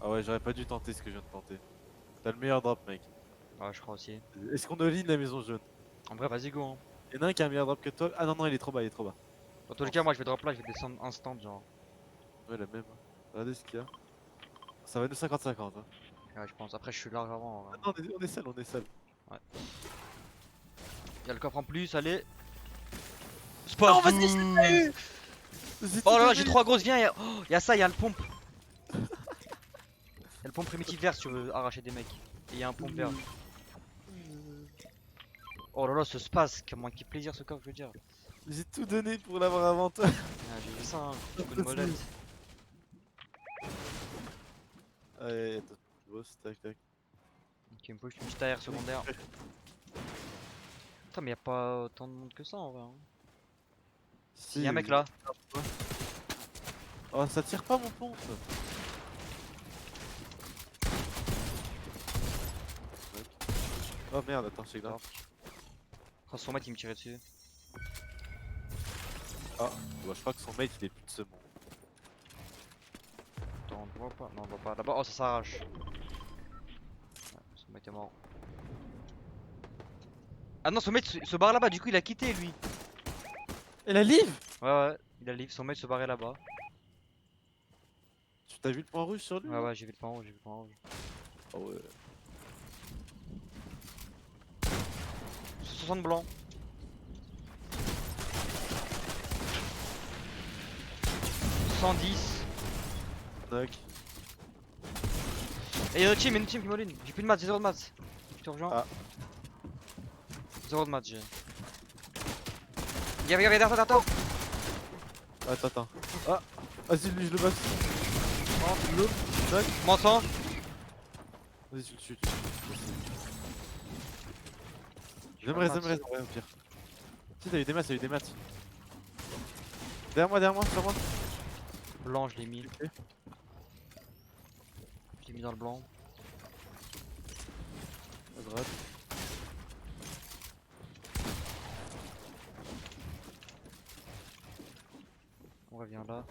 Ah ouais, j'aurais pas dû tenter ce que je viens de tenter. T'as le meilleur drop, mec. Ouais, je crois aussi. Est-ce qu'on all-in la maison jaune? En vrai, vas-y, go. Hein. Y'en a un qui a un meilleur drop que toi? Ah non, non, il est trop bas, il est trop bas. Dans Je tous les cas, pense. moi je vais drop là, je vais descendre instant, genre. Ouais, la même. Regardez ce qu'il y a. Ça va nous 50-50. Hein. Ouais, je pense. Après, je suis large avant. En Ah vrai. non, on est seul, on est seul. Ouais. Y'a le coffre en plus, allez. Non, Space vas-y, je l'ai pas de. eu! J'ai tout Oh là là, j'ai donné! 3 grosses, viens. Y'a ça, y'a le pompe. Y'a le pompe primitif vert si tu veux arracher des mecs. Et y'a un pompe vert. Oh là là, ce space, comment il fait plaisir ce coffre, je veux dire. J'ai tout donné pour l'avoir avant toi. Ah, j'ai vu ça, hein. Petit coup de molette. Allez, attends, boss, tac tac. Ok, il me faut juste une petite AR secondaire. Putain, mais y'a pas autant de monde que ça en vrai. Hein. Si, Y'a un mec là. Oh, ça tire pas mon pompe! Oh merde, attends, c'est grave. Quand son mate il me tirait dessus. Ah, bah, je crois que son mate il est plus de ce monde. Attends, on le voit pas. Non, on le voit pas. Là-bas, oh, ça s'arrache. Ouais, son mate est mort. Ah non, son mate se barre là-bas, du coup il a quitté lui. Et la live! Ouais, ouais, il a leave, son mate se barrait là-bas. Tu t'as vu le point rouge sur lui? Ouais, Là ouais, j'ai vu le point rouge, j'ai vu le point rouge. Ah ouais. 60 blancs. 110. Knock. Et y'a une autre team qui m'all-in. J'ai plus de maths, j'ai 0 de maths. Je te rejoins. Ah. 0 de maths, j'ai. Regarde, derrière toi. Attends, attends. Ah! Vas-y, lui, je le boxe. Oh, l'autre. Knock. M'entends. Vas-y, tu le tues. J'aimerais, ouais, au pire. Si, t'as eu des maths, t'as eu des maths. Derrière moi, sur moi. Blanc, je l'ai mis. Ok. Je l'ai mis dans le blanc. À droite. On revient là.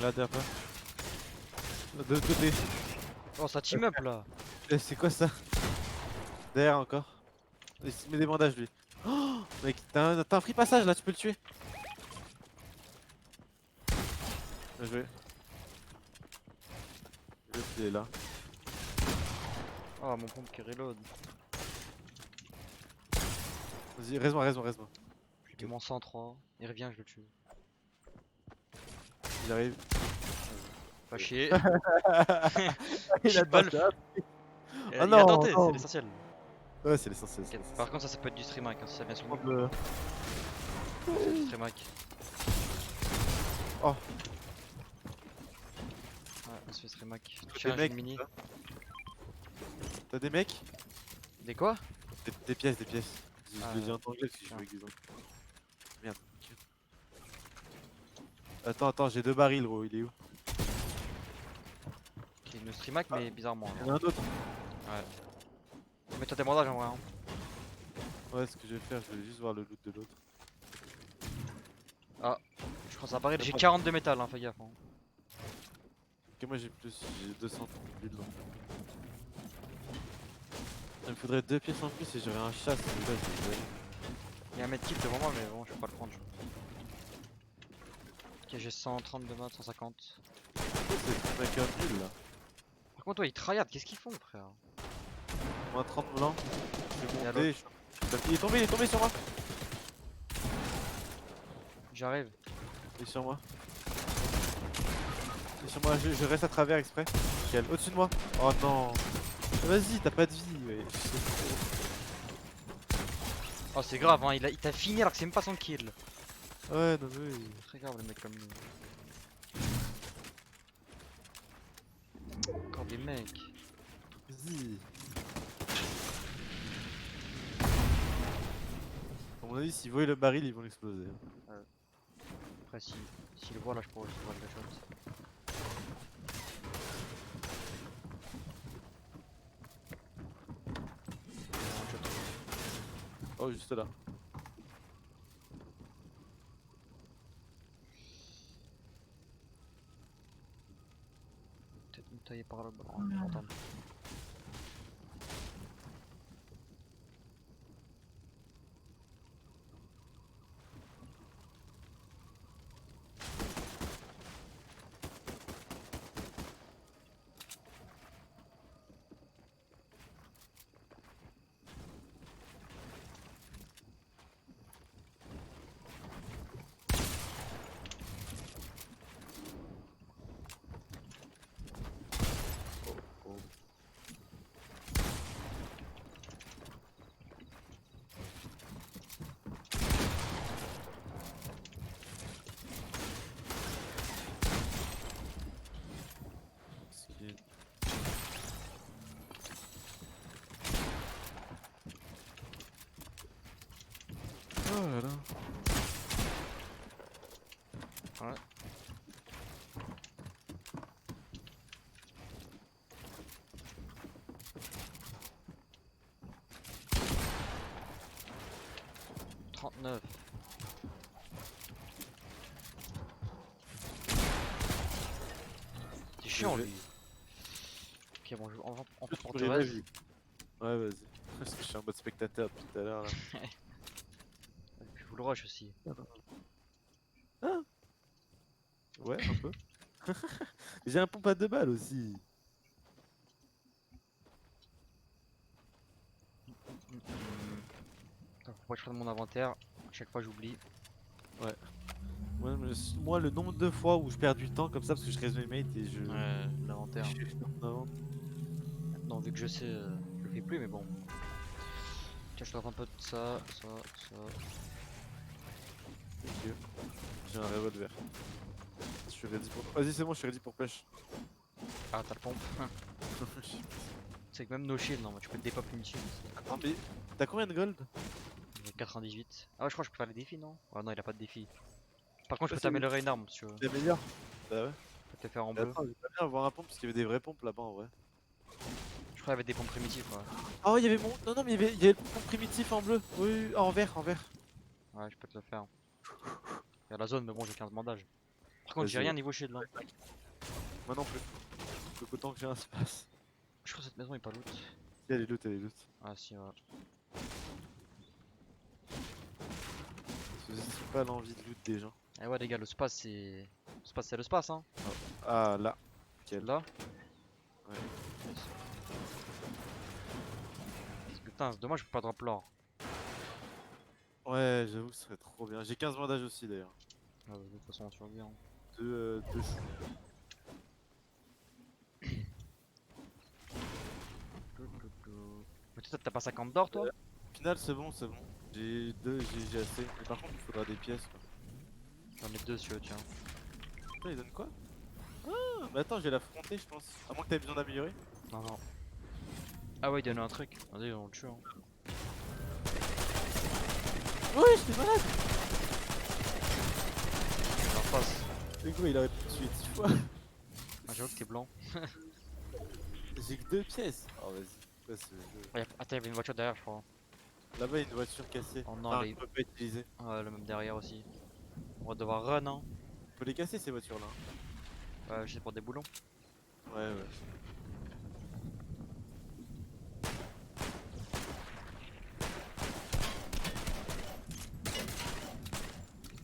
Là, derrière toi. De l'autre côté. Oh, ça team up là. Eh, c'est quoi ça? Derrière encore. Il se met des bandages lui. Oh, mec, t'as un free passage là, tu peux le tuer. Bien joué. L'autre il est là. Oh, mon pompe qui reload. Vas-y, reste-moi. J'ai mon 103. Il revient, je le tue. Il arrive. Pas chier. Il a Shitball. tenté. Il Ah a non, tenté, non. c'est l'essentiel. Ouais, c'est l'essentiel. Par contre, ça peut être du stream hack hein, si ça vient sur nous. Le... C'est du stream hack. Oh, Ouais, on se fait stream hack. des Toucher un mecs. jeu mini. T'as des mecs? Des quoi? Des pièces, des pièces. Je Ah, le dis en anglais parce que je joue avec des anglais. Merde. Attends, j'ai 2 barils, gros, il est où? Ok, une stream hack, mais bizarrement. Il y en a un autre. Ouais. Mets-toi des bandages en vrai. Hein. Ouais, ce que je vais faire, je vais juste voir le loot de l'autre. Je crois que ça apparaît. J'ai 42 métal, hein, fais gaffe. Hein. Ok, moi j'ai plus, j'ai 200 piles. Il me faudrait 2 pièces en plus et j'aurais un chasse. Mais là, Il y a un medkit devant moi, mais bon, je peux pas le prendre. Ok, j'ai 130 de maths, 150. c'est mec un nul là. Par contre, toi, ils tryhard, qu'est-ce qu'ils font, frère? Moins 30 blancs. Je Et vais à monter. Il est tombé sur moi. J'arrive. Il est sur moi. Il est sur moi, je reste à travers exprès. Nickel. Au-dessus de moi. Oh non. Vas-y, t'as pas de vie. Ouais. Oh, c'est grave, hein, il t'a fini alors que c'est même pas son kill. Ouais, non, mais oui. Très grave, le mec comme nous. Encore des mecs. Vas-y. À mon avis, s'ils voient le baril, ils vont l'exploser. Après, s'il le voit là, je pourrais recevoir le shot. Oh, juste là. ça y est, par là, bah, on va entendre. Oh. Skin. Oh là là. Ouais. Trente-neuf. C'est chiant Désolé. lui. Ok bon, on Juste pour pour te les reste. lives. Ouais, vas-y. Parce que je suis en mode spectateur depuis tout à l'heure là. Et puis vous le rush aussi. Ah ouais, un peu. J'ai un pompe à 2 balles aussi. Attends, faut pas que je prenne mon inventaire. À chaque fois j'oublie. Moi, le nombre de fois où je perds du temps comme ça parce que je reste mes mates et je. Ouais, l'inventaire. Je suis en avant. Non, vu que je sais, je le fais plus, mais bon. Tiens, je te un peu de ça, ça, ça. Ok. J'ai un revolver. Je suis ready pour. Vas-y, c'est bon, je suis ready pour pêche. Ah, t'as le pompe. C'est que même no shield, non, tu peux te dépop une shield. Attends, mais t'as combien de gold? J'ai 98. Ah ouais, je crois que je peux faire les défis, non? Ouais, non, il a pas de défi. Par contre, je Ouais, peux c'est t'améliorer une arme si tu veux. les meilleurs. Bah ouais. Je peux te les faire en Mais bleu. attends, j'aimerais bien avoir un pompe parce qu'il y avait des vraies pompes là-bas en vrai. Je crois qu'il y avait des pompes primitives, ouais. Oh, il y avait mon. Non, non, mais il y avait le pompe primitif en bleu. Oui, oui, oui, en vert, en vert. Ouais, je peux te le faire. Il y a la zone, mais bon, j'ai 15 bandages. Par contre, j'ai Vas-y, rien ouais. niveau shield, là. Moi non plus. Donc autant que j'ai un space. Je crois que cette maison est pas loot. Si, elle est loot, elle est loot. Ah, si, ouais. C'est pas l'envie de loot des gens. Eh ouais, les gars, le space, c'est. Le space, c'est le space, hein. Ah là. Quel. Là. Ouais. Putain, c'est dommage, je peux pas drop l'or. Ouais, j'avoue, ce serait trop bien. J'ai 15 bandages aussi d'ailleurs. Ah, de toute façon, on survit, hein. Deux choux. Mais toi, t'as pas 50 d'or, toi? Au final, c'est bon, c'est bon. J'ai assez. Mais par contre, il faudra des pièces quoi. J'en ai deux si tu veux, tiens. Putain, il donne quoi? Ah, mais attends, je vais l'affronter, je pense. À moins que t'aies besoin d'améliorer. Non, non. Ah ouais, il donne un truc. Vas-y, on le tue, hein. Ouais, j'étais malade! Il est en face. Le gars, il aurait pu me tuer 10 fois. Ah, j'avoue que t'es blanc. J'ai que 2 pièces. Oh, vas-y. Ouais, Ah, attends, il y avait une voiture derrière, je crois. là-bas, il y a une voiture cassée. Oh non, Enfin, les... qui peut pas être utilisée. Ouais, le même derrière aussi. On va devoir run, hein. Faut les casser ces voitures-là. Ouais, je sais pour des boulons. Ouais, ouais.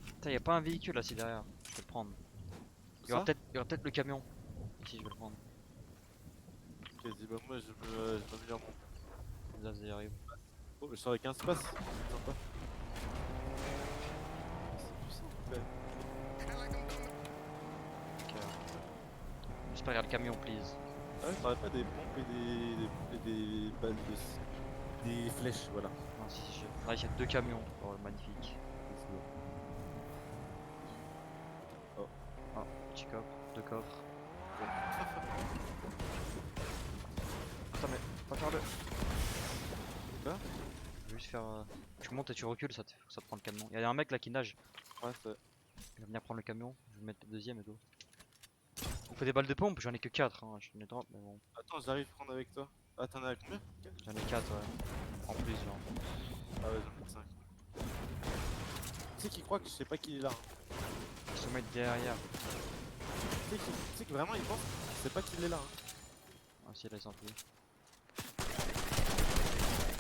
Putain, y'a pas un véhicule là, si derrière. Je vais le prendre. Il y aura Ça peut-être le camion. Ici, je vais le prendre. Ok, dis bah moi je m'améliore mon. Là, ça arrive. Oh, mais je sors avec un space. C'est sympa. C'est puissant, en fait. Donc, j'espère qu'il y a le camion, please. Ah ouais, t'aurais pas des pompes et des balles de. Des flèches, voilà. Non, si. Ah, il y a deux camions. Oh, magnifique. Let's go. Ah, petit coffre, deux coffres. Attends, mais pas faire le. Quoi? Je vais juste faire. Tu montes et tu recules, ça te prend le camion. Il y a un mec là qui nage. Ouais, ça. Il va venir prendre le camion. Je vais mettre le deuxième et go. On fait des balles de pompe, j'en ai que 4. Hein. J'en ai drop, mais bon. Attends, j'arrive à prendre avec toi. Ah, t'en as combien? J'en ai 4, ouais. En plus, genre. Ah ouais, j'en ai que 5. Tu sais qu'il croit que je sais pas qu'il est là. Hein. Ils se mettent derrière. Tu sais que vraiment il pense que je sais pas qu'il est là. Hein. Ah si, là ils sont plus.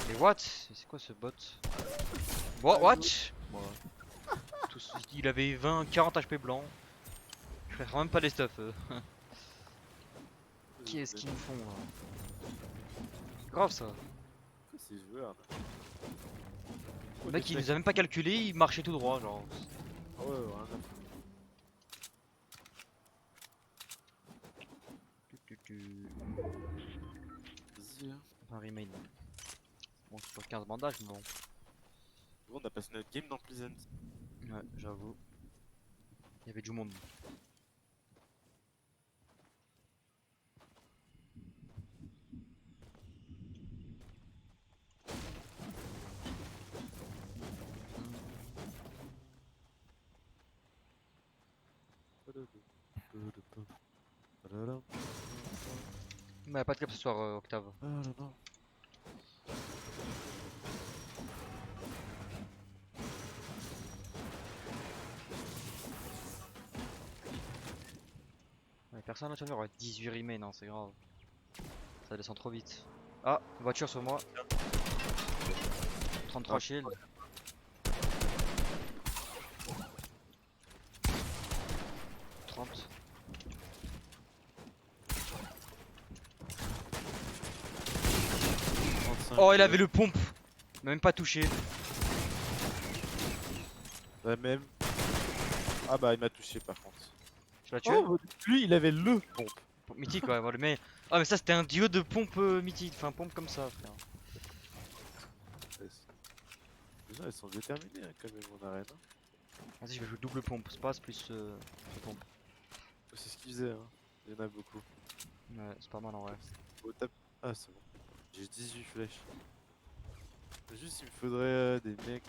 Mais what? C'est quoi ce bot? What? Bon, il avait 20, 40 HP blanc. Je ferais même pas les stuff. Qu'est-ce qu'ils me font là? Grave ça. Pourquoi ces joueurs là? Le mec il nous a même pas calculé, il marchait tout droit genre. Ah ouais, rien à foutre. Vas-y, hein. Un remain. Bon, c'est pas 15 bandages, mais bon. Bon, on a passé notre game dans Pleasant. Ouais, j'avoue. Il y avait du monde. Mais y'a pas de cap ce soir, Octave. Ouais, personne là, tu vas faire 18 remain, hein, c'est grave. Ça descend trop vite. Ah, voiture sur moi. 33 shield. Oh, il avait le pompe. Il m'a même pas touché. Ouais, même. Ah bah, il m'a touché par contre. Je l'ai tué. Oh, lui, il avait le pompe. Pompe mythique, ouais, voilà, mais. Ah, mais ça c'était un duo de pompe mythique. Enfin, pompe comme ça, frère. Les gens, ils sont déterminés hein, quand même en arène. Hein. Vas-y, je vais jouer double pompe. Space plus pompe. C'est ce qu'ils faisaient, hein. Il y en a beaucoup. Ouais, c'est pas mal en vrai. Au tap... Ah, c'est bon. J'ai 18 flèches. Juste, il me faudrait des mecs.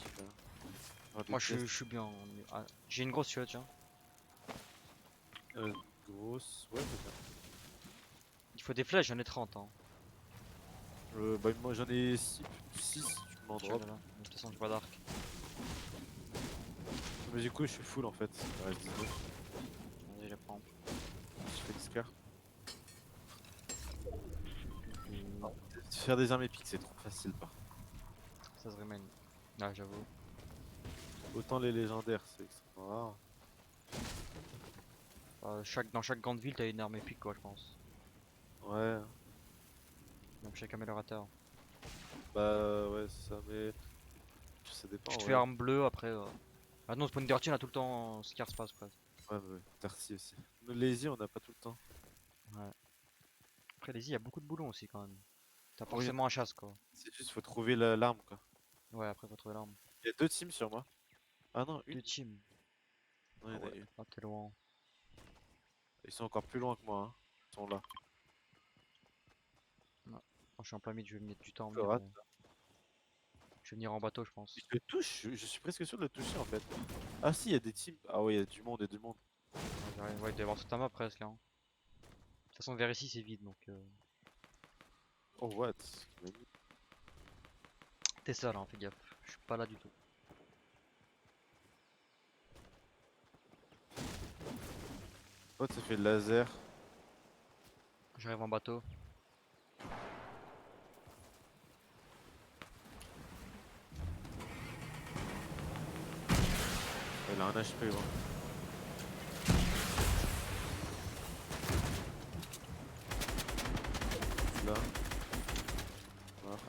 Enfin, des Moi je tests, suis bien. Ah, j'ai une grosse tuile, tiens. grosses. Ouais, peut-être. Il faut des flèches, j'en ai 30. Hein. Bah, moi j'en ai 6, tu m'en Tiens, drop. là, là. De toute façon, j'ai pas d'arc. Mais du coup, je suis full en fait. Il me reste 19. Vas-y, je les prends. Je fais Scar. Faire des armes épiques, c'est trop facile par contre. Ça se remain. Ah, j'avoue. Autant les légendaires, c'est extrêmement rare. Dans chaque grande ville, t'as une arme épique, quoi, je pense. Ouais, Même chaque améliorateur. bah ouais, c'est ça, mais ça dépend. Tu te Ouais, fais arme bleue après. Ah non, Spawn Dirty, on a tout le temps Scar Space presque. ouais, ouais. Tarsi aussi. Nous, Lazy, on n'a pas tout le temps. Ouais. Après, les il y a beaucoup de boulons aussi quand même. T'as Oui. forcément un chasse quoi. C'est juste, faut trouver l'arme quoi. Ouais, après, faut trouver l'arme. Il y a 2 teams sur moi. Ah non, une. Deux teams. Non, il y en Ah a ouais, une. ah, t'es loin. Ils sont encore plus loin que moi. Hein. Ils sont là. Moi, je suis en plein mid, je vais mettre du temps à Je venir. rate. Je vais venir en bateau, je pense. Je le touche, je suis presque sûr de le toucher en fait. Ah si, il y a des teams. Ah ouais, il y a du monde et du monde. Ouais, j'arrive. Ouais, il doit y avoir toute la map presque. Hein. De toute façon, vers ici, c'est vide donc. Oh what? T'es seul, hein, fais gaffe. Je suis pas là du tout. Oh, ça fait le laser. J'arrive en bateau. Elle a un HP gros. Là.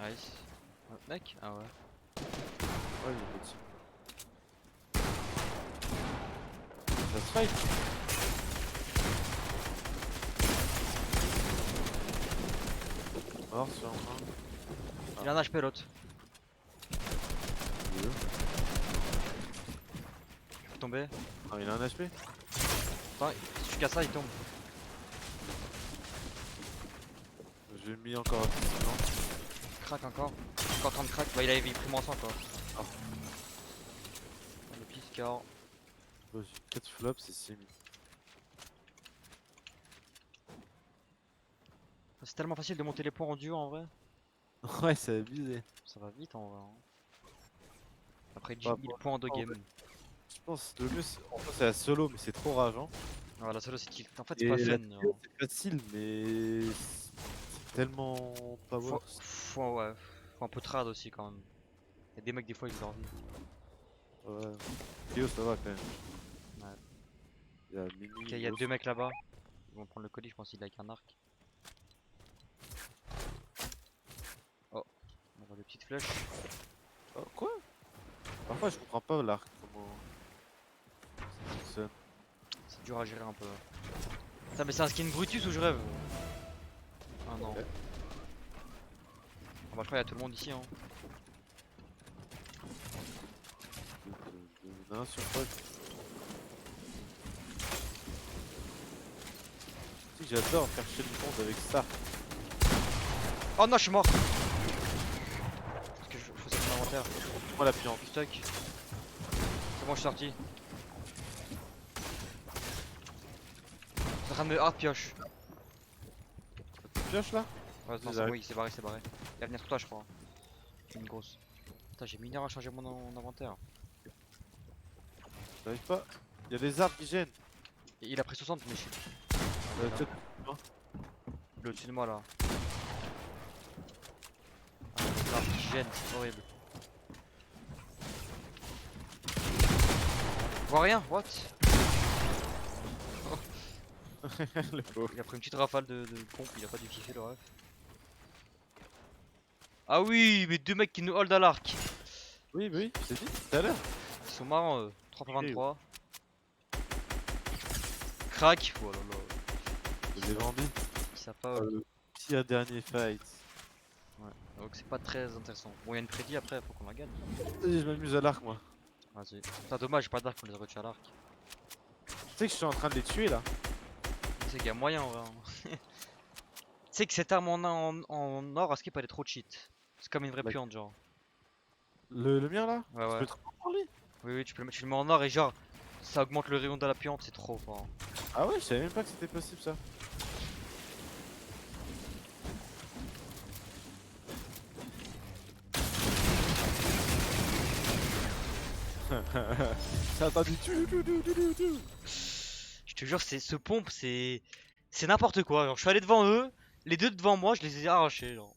Nice. Mec? Ah ouais. Ouais, il est petit. Ça se fight. Mort sur un. Il a un HP l'autre. Je suis tombé. Ah, il a un HP. Attends, si tu casses ça, il tombe. J'ai mis encore un petit silence. Crack encore. Encore 30 crack. Bah, il avait pris moins 100 quoi. Ah. Le pis score. Oh, j'ai 4 flops, c'est 6000. C'est tellement facile de monter les points en duo en vrai. Ouais, c'est abusé. Ça va vite en vrai. Hein. Après 10 Bah, 000 pour points en 2 l'instant, games. Je pense le mieux, en fait, c'est la solo, mais c'est trop rageant. Voilà, solo c'est kill. En fait, Et c'est pas la fun. duo, Genre. c'est facile, mais tellement power. Ouais, faut un peu trad aussi quand même. Y'a des mecs des fois ils leur disent. Ouais. Kyo, ça va quand même. Ouais. Il y a Mini. Ok, y'a Ghost. 2 mecs là-bas. Ils vont prendre le colis, je pense qu'il est avec un arc. Oh, on voit des petites flèches. Oh, quoi? Parfois, je comprends pas l'arc. Comment ça fonctionne. C'est dur à gérer un peu. Putain, mais c'est un skin Brutus ou je rêve? Ah non. Ouais. Ah bah, je crois qu'il y a tout le monde ici. Hein. Non, sur quoi? Si, j'adore faire chier le monde avec ça. Oh non, je suis mort! Parce que je faisais mon inventaire. Moi, la piante. Je suis stuck. C'est bon, je suis sorti. Je suis en train de me hard pioche. Tu pioches là? Ouais, non, Ils c'est arrivent. bon, il s'est barré, il s'est barré. Il va venir sur toi, je crois. Une grosse. Putain, j'ai mis une heure à changer mon inventaire. J'arrive pas. Il y a des arbres qui gênent. Et il a pris 60, mais je suis. Peut-être- Le au-dessus de moi là. Ah, les arbres qui gênent, c'est horrible. Je vois rien, what? le pauvre. Il a pris une petite rafale de pompe, il a pas dû kiffer le ref. Ah oui, mais 2 mecs qui nous hold à l'arc. Oui, oui, c'est dit tout à l'heure. Ils sont marrants, 3 pour 23. Crac, oh là là. C'est des bandits. Ils savent pas. Pire dernier fight. Donc c'est pas très intéressant. Bon, il y a une prédit après, faut qu'on la gagne. Vas-y, je m'amuse à l'arc, moi. Vas-y. Putain, dommage, j'ai pas d'arc pour les retuer à l'arc. Tu sais que je suis en train de les tuer là. Tu sais qu'il y a moyen en vrai. Hein. Tu sais que cette arme en or à skip elle est trop cheat. C'est comme une vraie Bah, puante, genre. Le mien là? Ouais, Tu ouais. peux te prendre lui? Oui, oui, tu le mets en or et genre ça augmente le rayon de la puante, c'est trop fort. Ah ouais, je savais même pas que c'était possible ça. Ça attend du tout. Je te jure, ce pompe, c'est n'importe quoi. Genre, je suis allé devant eux, les deux devant moi, je les ai arrachés, genre.